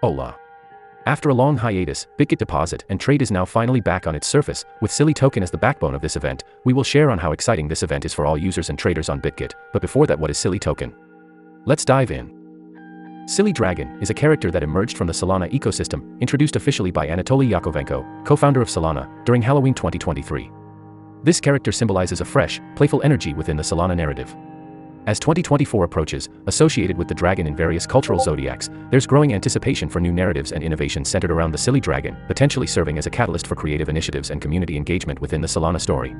Hola. After a long hiatus, Bitget deposit and trade is now finally back on its surface, with Silly token as the backbone of this event. We will share on how exciting this event is for all users and traders on Bitget, but before that, what is Silly token? Let's dive in. Silly Dragon is a character that emerged from the Solana ecosystem, introduced officially by Anatoly Yakovenko, co-founder of Solana, during Halloween 2023. This character symbolizes a fresh, playful energy within the Solana narrative. As 2024 approaches, associated with the dragon in various cultural zodiacs, there's growing anticipation for new narratives and innovations centered around the Silly Dragon, potentially serving as a catalyst for creative initiatives and community engagement within the Solana story.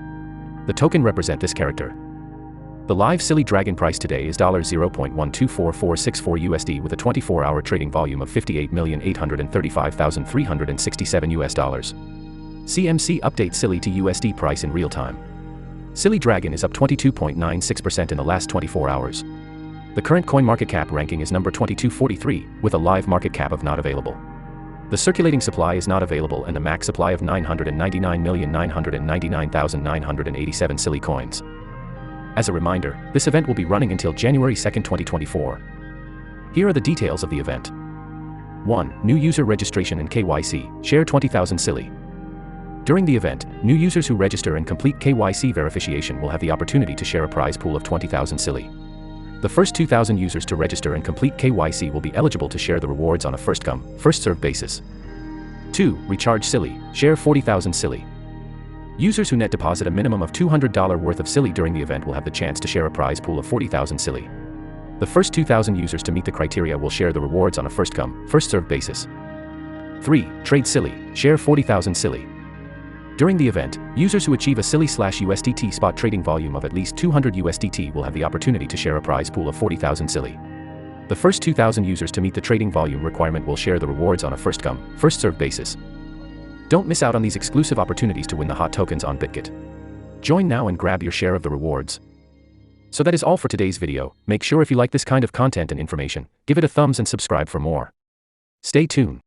The token represent this character. The live Silly Dragon price today is $0.124464 USD with a 24-hour trading volume of 58,835,367 US dollars. CMC update Silly to USD price in real time. Silly Dragon is up 22.96% in the last 24 hours. The current coin market cap ranking is number 2243, with a live market cap of not available. The circulating supply is not available and a max supply of 999,999,987 Silly coins. As a reminder, this event will be running until January 2, 2024. Here are the details of the event. 1. New user registration and KYC, share 20,000 Silly. During the event, new users who register and complete KYC verification will have the opportunity to share a prize pool of 20,000 Silly. The first 2,000 users to register and complete KYC will be eligible to share the rewards on a first-come, first-served basis. 2. Recharge Silly, share 40,000 Silly. Users who net deposit a minimum of $200 worth of Silly during the event will have the chance to share a prize pool of 40,000 Silly. The first 2,000 users to meet the criteria will share the rewards on a first-come, first-served basis. 3. Trade Silly, share 40,000 Silly. During the event, users who achieve a Silly/USDT spot trading volume of at least 200 USDT will have the opportunity to share a prize pool of 40,000 Silly. The first 2,000 users to meet the trading volume requirement will share the rewards on a first-come, first-served basis. Don't miss out on these exclusive opportunities to win the hot tokens on Bitget. Join now and grab your share of the rewards. So that is all for today's video. Make sure if you like this kind of content and information, give it a thumbs and subscribe for more. Stay tuned.